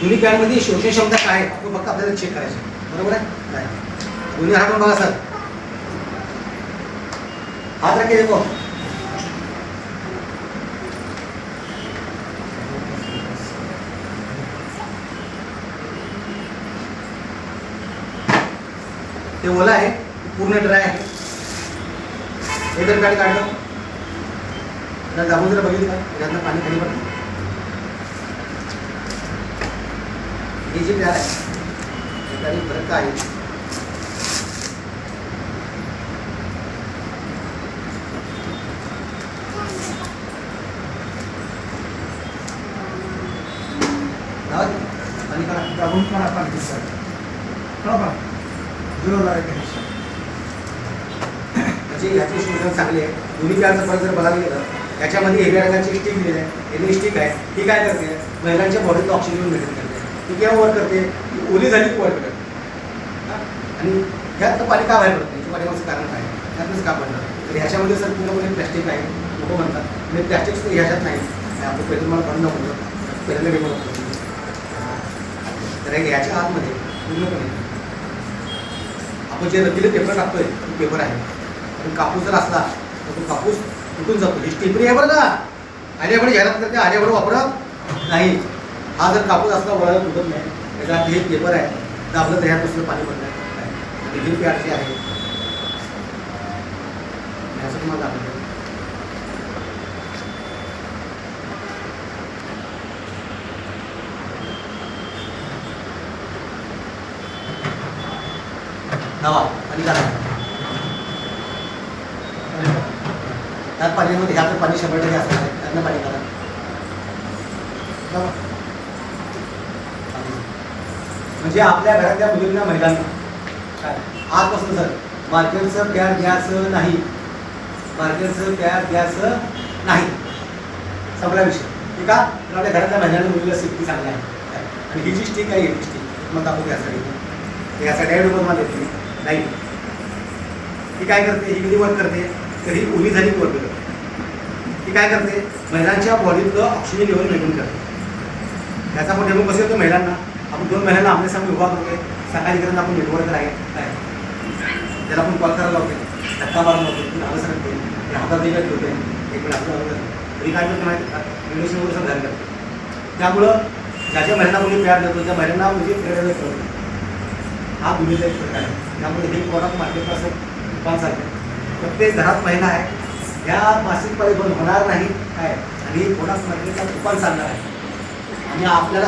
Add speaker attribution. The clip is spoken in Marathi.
Speaker 1: दोन्ही पॅडमध्ये शोषण क्षमता काय आहे आपण फक्त आपल्याला चेक करायचं, बरोबर आहे. काय दोन्ही हात पण बघा सर, हात रखे देखो. ते ओला आहे, पूर्ण ड्राय आहे. हे जर पॅड काढलं तर दाबून जर बघितलं त्यातनं पाणी खाली पडतं. ही जी पॅड आहे त्याची फरक काय आहे, पाणी काढा, दाबून काढा पाणी बरोबर. म्हणजे ह्याची शोधन चांगली आहे. दोन्ही पॅडचं फरक जर बघायला गेलं याच्यामध्ये हिरव्या रंगाची स्टिक दिलेली आहे. एल स्टिक आहे, ती काय करते महिलांच्या बॉडीतलं ऑक्सिजन मेंटेन करते. ती केव्हा वर करते, ती ओली झाली वर करते. आणि ह्यात पाणी का बाहेर पडतं याच्या पाठीमागचं कारण काय, ह्यातच का पडलं तर ह्याच्यामध्ये सर पूर्णपणे प्लॅस्टिक आहे. लोक म्हणतात म्हणजे प्लॅस्टिक ह्याच्यात नाही. आपण पहिलं मला काढून नको पहिल्यांदा वेगळं होतं. तर ह्याच्या आतमध्ये पूर्णपणे आपण जे रतीले पेपर टाकतोय तो पेपर आहे. पण कापूस जर असला तर तो कापूस तुटून जातो. ही टिपरी आहे बरं का, आर्याभर जाहिरात करते, आर्याभर वापरत नाही. हा जर कापूस असला वळायला तुटत नाही. त्याच्यात हे पेपर आहे, दाबलं तर ह्यापासून पाणी पडलं आहे. ही पॅडची आहे ह्याचं तुम्हाला दाखवतो. नवा पाणी काढा, त्यात पाण्यामध्ये ह्यात पाणी 100% असणार आहे, त्यातनं पाणी काढा. म्हणजे आपल्या घरातल्या मुलींना महिलांना काय आजपासून सर मार्केटचं पॅड घ्यायचं नाही, मार्केटचं पॅड घ्यायचं नाही, सगळा विषय ठीक आहे. तर आपल्या घरातल्या महिलांना मुलीला सेफ्टी चांगली आहे. आणि ही जी स्टिक आहे ही स्टिक मग आपण यासाठी ॲडोमध्ये देते नाही. ती काय करते, ही किती वर्क करते तर ही ओली झाली वर्क करते. ती काय करते महिलांच्या बॉडीतलं ऑक्सिजन लेवल मेंटेन करते. त्याचा आपण डेमो कसं येतो महिलांना, आपण 2 महिन्यांना आपल्या सामने उभा करतोय. सकाळी करत आपण नेटवर्कर आहे काय त्याला आपण कॉल करायला लावते, धक्का मारून लावतो, आलं सांगते हातात देखील ठेवते. एक मिनिट आपलं तरी काय करतो माहिती का, इंडस्ट्रीवर सर घाल करते. त्यामुळं ज्याच्या महिलांना कोणी प्यार देतो त्या महिलांना म्हणजे प्रेरणा करतो. हा भूमीचा एक प्रकार आहे. त्यामुळे हे प्रोडक्ट मार्केटला असं दुकानसारखं प्रत्येक घरात महिला आहे. ह्या मासिक पाळी बंद होणार नाही काय, आणि प्रोडक्ट मार्केटला दुकान चालणार आहे. आणि आपल्याला